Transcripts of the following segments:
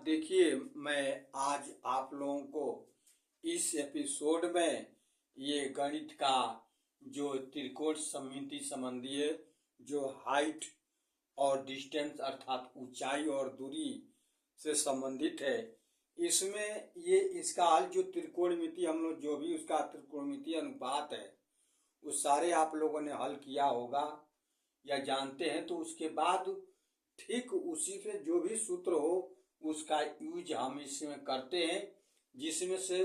देखिए, मैं आज आप लोगों को इस एपिसोड में ये गणित का जो त्रिकोण सममिति संबंधी है, जो हाइट और डिस्टेंस अर्थात ऊंचाई और दूरी से संबंधित है, इसमें ये इसका हल जो त्रिकोणमिति हम लोग जो भी उसका त्रिकोणमिति अनुपात है वो सारे आप लोगों ने हल किया होगा या जानते हैं। तो उसके बाद ठीक उसी से जो भी सूत्र हो उसका यूज हम इसमें करते हैं, जिसमें से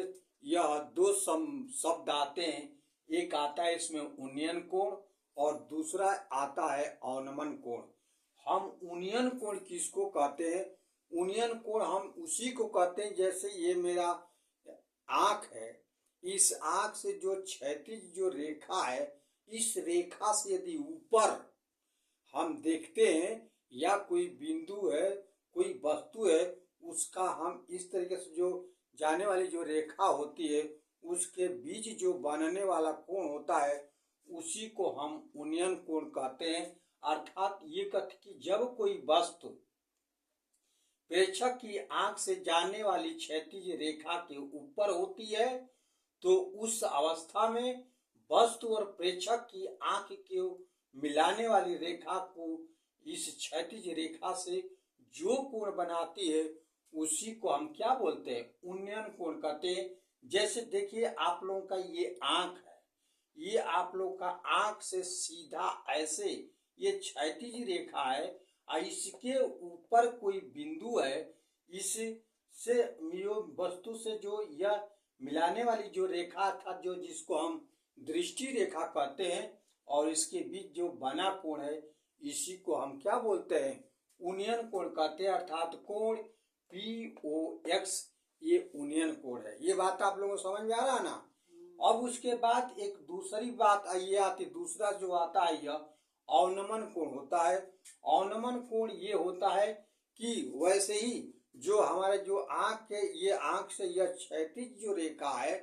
यह दो शब्द आते हैं। एक आता है इसमें उन्नयन कोण और दूसरा आता है अवनमन कोण। हम उन्नयन कोण किसको कहते हैं? उन्नयन कोण हम उसी को कहते हैं जैसे ये मेरा आंख है, इस आंख से जो क्षैतिज जो रेखा है, इस रेखा से यदि ऊपर हम देखते हैं या कोई बिंदु है, कोई वस्तु है, उसका हम इस तरीके से जो जाने वाली जो रेखा होती है उसके बीच जो बनने वाला कोण होता है उसी को हम उन्नयन कोण कहते हैं। अर्थात ये कहते कि जब कोई वस्तु प्रेक्षक की आंख से जाने वाली क्षैतिज रेखा के ऊपर होती है तो उस अवस्था में वस्तु और प्रेक्षक की आंख के मिलाने वाली रेखा को इस क्षैतिज रेखा से जो कोण बनाती है उसी को हम क्या बोलते हैं? उन्नयन कोण कहते हैं। जैसे देखिए, आप लोगों का ये आंख है, ये आप लोग का आंख से सीधा ऐसे ये क्षैतिज रेखा है और इसके ऊपर कोई बिंदु है, इससे वस्तु से जो यह मिलाने वाली जो रेखा था जो जिसको हम दृष्टि रेखा कहते हैं और इसके बीच जो बना कोण है इसी को हम क्या बोलते हैं? उन्नयन कोण कहते हैं। अर्थात कोण POX ये उन्नयन कोण है। ये बात आप लोगों को समझ में आ रहा है ना? अब उसके बाद एक दूसरी बात ये आती, दूसरा जो आता है यह अवनमन कोण होता है। अवनमन कोण ये होता है कि वैसे ही जो हमारे जो आंख के ये आंख से यह क्षैतिज जो रेखा है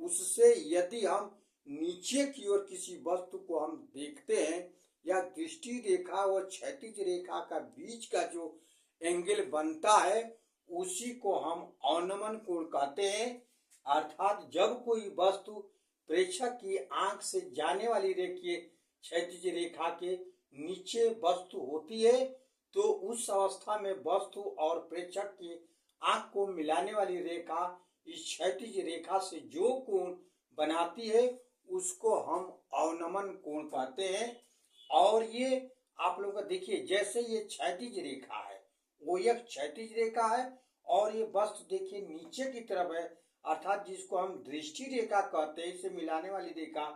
उससे यदि हम नीचे की ओर किसी वस्तु को हम देखते हैं या दृष्टि रेखा और क्षैतिज रेखा का बीच का जो एंगल बनता है उसी को हम अवनमन कोण कहते हैं। अर्थात जब कोई वस्तु प्रेक्षक की आंख से जाने वाली रेखीय क्षैतिज रेखा के नीचे वस्तु होती है तो उस अवस्था में वस्तु और प्रेक्षक की आंख को मिलाने वाली रेखा इस क्षैतिज रेखा से जो कोण बनाती है उसको हम अवनमन कोण कहते हैं। और ये आप लोगों का देखिए, जैसे ये क्षैतिज रेखा है वो एक क्षैतिज रेखा है और ये वस्तु देखिए नीचे की तरफ है, अर्थात जिसको हम दृष्टि रेखा कहते हैं, इसे मिलाने वाली रेखा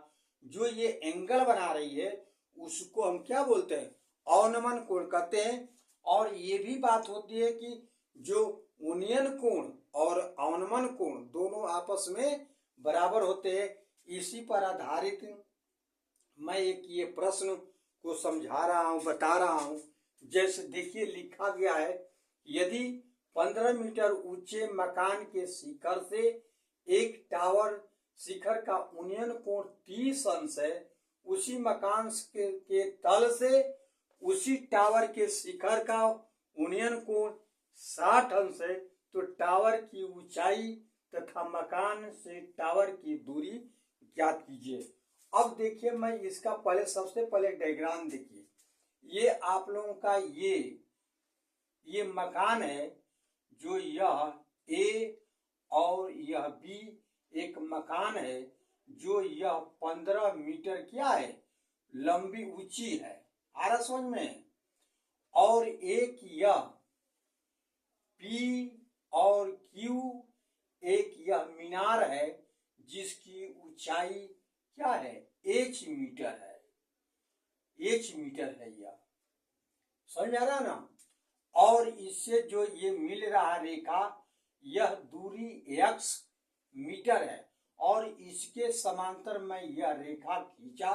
जो ये एंगल बना रही है उसको हम क्या बोलते हैं? अवनमन कोण कहते हैं। और ये भी बात होती है कि जो उन्नयन कोण और अवनमन कोण दोनों आपस में बराबर होते हैं। इसी पर आधारित मैं एक ये प्रश्न को समझा रहा हूं, बता रहा हूं। जैसे देखिए लिखा गया है, यदि 15 मीटर ऊंचे मकान के शिखर से एक टावर शिखर का उन्नयन कोण 30 अंश है, उसी मकान के तल से उसी टावर के शिखर का उन्नयन कोण 60 अंश है, तो टावर की ऊंचाई तथा मकान से टावर की दूरी ज्ञात कीजिए। अब देखिए, मैं इसका सबसे पहले डायग्राम देखिए। ये आप लोगों का ये मकान है, जो यह A और यह B एक मकान है जो यह 15 मीटर क्या है, लंबी ऊंची है। आ रहा समझ में? और एक यह P और Q एक यह मीनार है जिसकी ऊंचाई क्या है, H मीटर है। H मीटर है, यह समझ आ रहा ना? और इससे जो ये मिल रहा रेखा यह दूरी X मीटर है और इसके समांतर में यह रेखा खींचा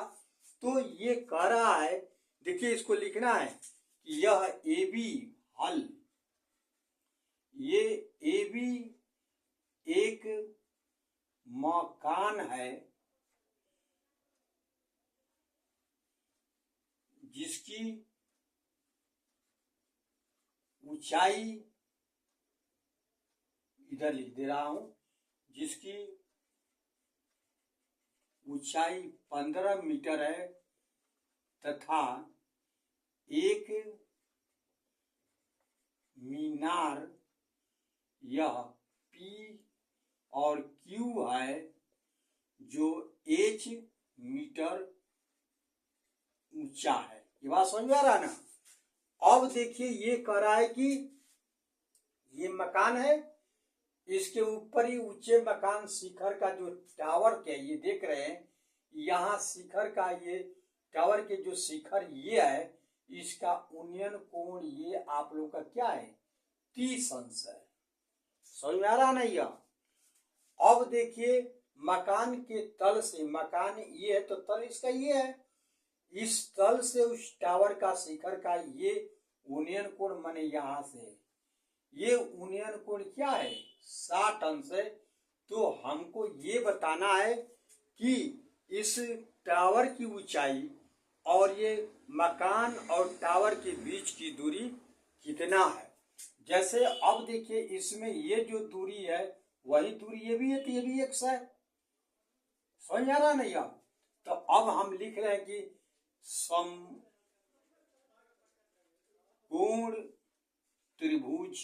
तो ये कह रहा है, देखिए इसको लिखना है कि यह AB हल, ये AB एक मकान है जिसकी ऊंचाई इधर लिख दे रहा हूं, जिसकी ऊंचाई 15 मीटर है तथा एक मीनार यह P और Q है जो H मीटर ऊंचा है। ये बात समझ में आ रहा है ना। अब देखिए ये कह रहा है कि ये मकान है, इसके ऊपर ही ऊंचे मकान शिखर का जो टावर के ये देख रहे हैं, यहाँ शिखर का ये टावर के जो शिखर ये है, इसका उन्नयन कोण ये आप लोग का क्या है, 30 अंश है। समझ में आ रहा ना यह। अब देखिए मकान के तल से, मकान ये है तो तल इसका ये है, इस तल से उस टावर का शिखर का ये उन्नयन कोण माने यहां से ये उन्नयन कोण क्या है, 60 अंश है। तो हमको ये बताना है कि इस टावर की ऊंचाई और ये मकान और टावर के बीच की दूरी कितना है। जैसे अब देखिए इसमें ये जो दूरी है वही दूरी ये भी है, तो ये भी x है। समझ आ रहा नहीं अब। तो अब हम लिख रहे हैं कि समकोण त्रिभुज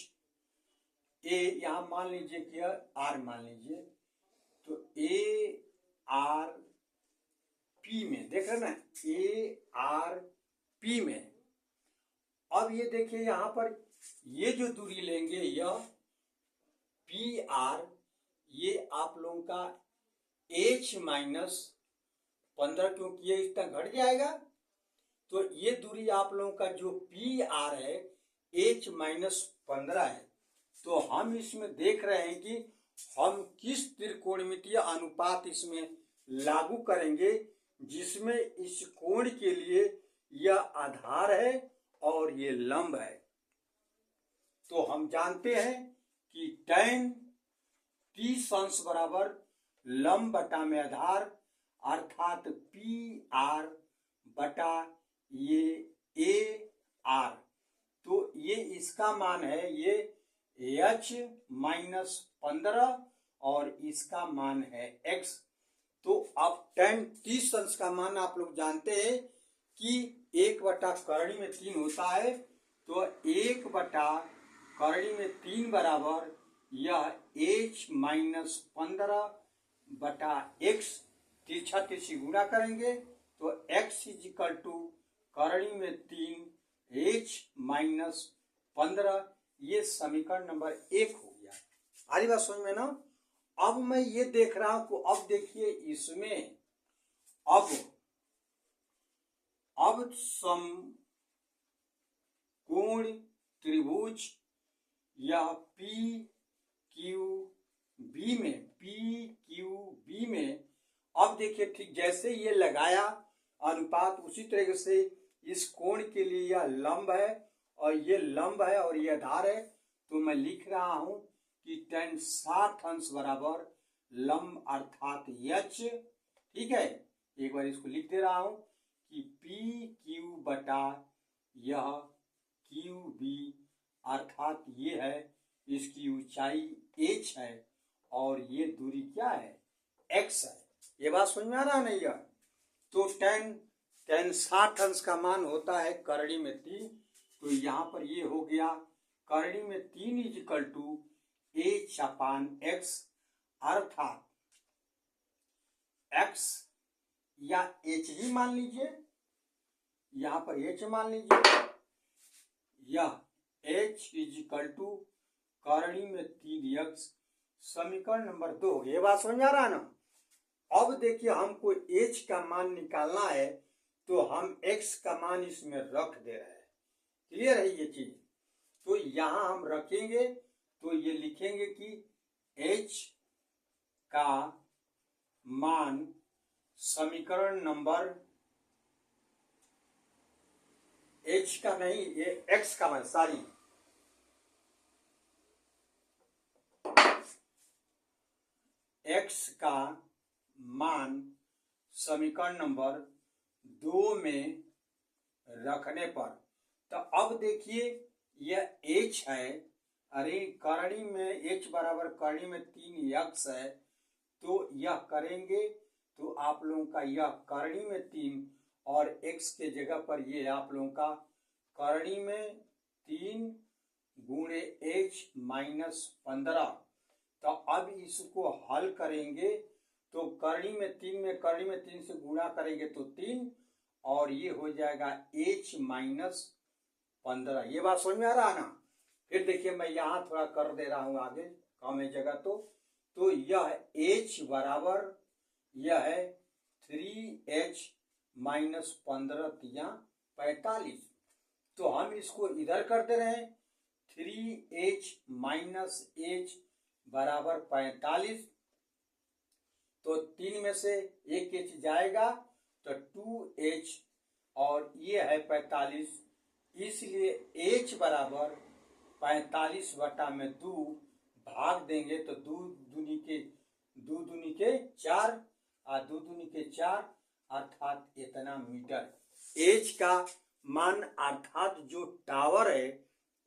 ए, यहां मान लीजिए कि आर मान लीजिए, तो ए आर पी में देख रहे ना, ए आर पी में। अब ये देखिए यहां पर ये जो दूरी लेंगे यह पी आर, ये आप लोगों का h माइनस 15, क्योंकि ये इतना घट जाएगा, तो ये दूरी आप लोगों का जो पी आर है h माइनस 15 है। तो हम इसमें देख रहे हैं कि हम किस त्रिकोणमितीय अनुपात इसमें लागू करेंगे, जिसमें इस कोण के लिए यह आधार है और ये लंब है। तो हम जानते हैं कि tan 30 अंश बराबर लंब बटा में आधार, अर्थात पी आर बटा ये ए आर। तो ये इसका मान है ये h माइनस 15 और इसका मान है x। तो अब tan 30 अंश का मान आप लोग जानते हैं कि 1/करणी में 3 होता है, तो 1/करणी में 3 बराबर यह h माइनस 15 बटा x, तिरछा तिरछी गुणा करेंगे तो x इजिकल टू करणी में 3 h माइनस 15, ये समीकरण नंबर 1 हो गया। आरी बात समझ में ना। अब मैं ये देख रहा हूं, अब देखिए इसमें अब समकोण त्रिभुज या पी क्यू बी में अब देखिए ठीक जैसे ये लगाया अनुपात, उसी तरह से इस कोण के लिए यह लंब है और ये लंब है और ये आधार है। तो मैं लिख रहा हूं कि tan 60 अंश बराबर लंब अर्थात h। ठीक है, एक बार इसको लिख दे रहा हूं कि पी क्यू बटा यह क्यू बी, अर्थात ये है इसकी ऊंचाई h है और ये दूरी क्या है, x है। ये बात समझ में आ रहा नहीं है। तो tan 60 अंश का मान होता है करणी में 3, तो यहाँ पर ये हो गया करणी में 3 इजिकल टू h अपान x, अर्थात x या h ही मान लीजिए, यहाँ पर h मान लीजिए, यह h इजिकल टू करणी में 3x, समीकरण नंबर 2। ये बात समझ आ रहा है ना। अब देखिए हमको h का मान निकालना है, तो हम x का मान इसमें रख दे रहे हैं। क्लियर है ये चीज। तो यहां हम रखेंगे तो ये लिखेंगे कि h का मान समीकरण नंबर, h का नहीं, ये x का मान, सॉरी, x का मान समीकरण नंबर 2 में रखने पर, तो अब देखिए यह h है अरे करणी में h बराबर करणी में 3x है, तो यह करेंगे तो आप लोगों का यह करणी में 3 और x के जगह पर ये आप लोगों का करणी में 3 गुणे h माइनस 15। तो अब इसको हल करेंगे तो करणी में 3 से गुणा करेंगे तो 3 और ये हो जाएगा h माइनस 15। ये बात समझ में आ रहा है ना। फिर देखिए मैं यहाँ थोड़ा कर दे रहा हूँ आगे कम है जगह, तो यह h बराबर यह है 3h माइनस 15 या 45। तो हम इसको इधर कर दे रहे हैं 3h माइनस h बराबर 45। तो 3 में से एक h जाएगा तो 2h और ये है 45, इसलिए h बराबर 45 बटा में 2 भाग देंगे तो 2 दूनी के 4 और 2 दूनी के 4 अर्थात इतना मीटर। h का मान अर्थात जो टावर है,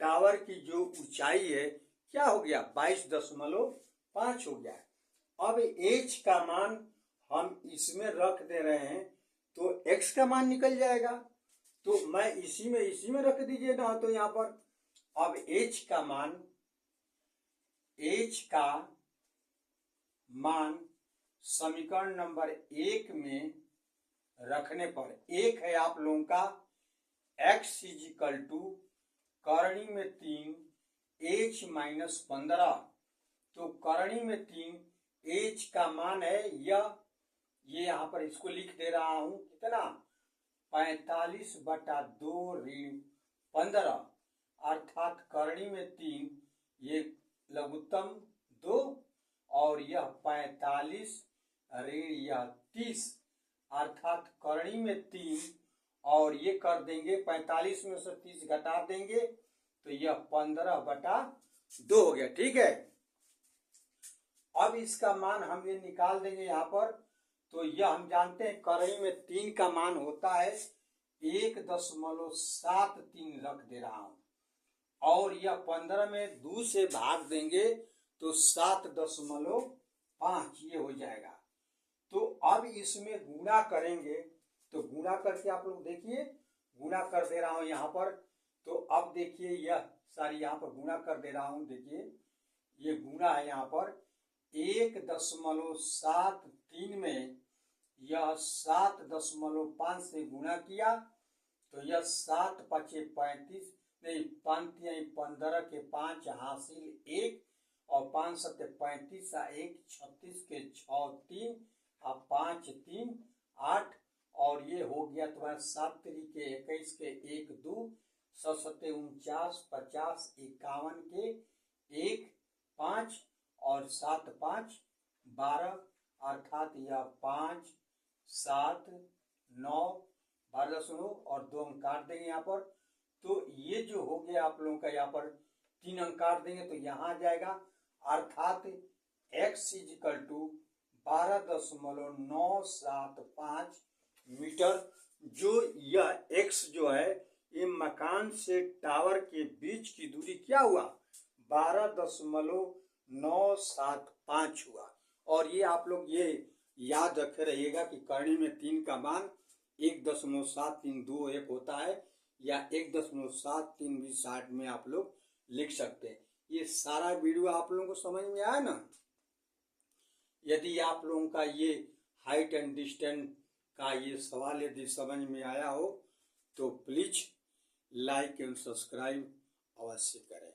टावर की जो ऊंचाई है क्या हो गया 22.5 हो गया। अब h का मान हम इसमें रख दे रहे हैं तो x का मान निकल जाएगा। तो मैं इसी में रख दीजिए ना, तो यहाँ पर अब h का मान समीकरण नंबर 1 में रखने पर एक है आप लोगों का x इजिकल टू करणी में 3 h माइनस 15। तो करणी में 3 h का मान है ये यहाँ पर इसको लिख दे रहा हूं कितना 45/2 ऋण 15 अर्थात करणी में 3 ये लघुत्तम 2 और यह 45 ऋण यह 30 अर्थात करणी में 3 और ये कर देंगे 45 में से 30 घटा देंगे तो यह 15/2 हो गया। ठीक है, अब इसका मान हम ये निकाल देंगे यहाँ पर। तो यह हम जानते हैं करणी में 3 का मान होता है 1.73 रख दे रहा हूं और यह 15 में 2 से भाग देंगे तो 7.5 ये हो जाएगा। तो अब इसमें गुणा करेंगे तो गुणा करके आप लोग देखिए गुणा कर दे रहा हूं यहाँ पर। तो अब देखिए यह सारी यहाँ पर गुणा कर दे रहा हूं, देखिए ये गुणा है यहाँ पर 1.73 में यह 7.5 से गुणा किया तो यह 7 पचे 35 नहीं 15 के 5 हासिल 1 और 5 सत्ते 35 1 36 के 6 3 और 5 3 8 और ये हो गया तुम्हारा 7 के 21 के 1 2 7 सत्ते 49 50 51 के 1 5 और 7 5 12 अर्थात यह 5 7 9 12 सुनो और 2 अंक काट देंगे यहाँ पर। तो ये जो हो गया आप लोगों का यहाँ पर 3 अंक काट देंगे तो यहाँ आ जाएगा अर्थात x इजिकल टू 12.975 मीटर। जो यह x जो है ये मकान से टावर के बीच की दूरी क्या हुआ 12.975 हुआ। और ये आप लोग ये याद रखे रहिएगा कि करणी में 3 का मान 1.732 होता है या 1.73 भी शार्ट में आप लोग लिख सकते हैं। ये सारा वीडियो आप लोगों को समझ में आया ना। यदि आप लोगों का ये हाइट एंड डिस्टेंस का ये सवाल यदि समझ में आया हो तो प्लीज लाइक एंड सब्सक्राइब अवश्य करें।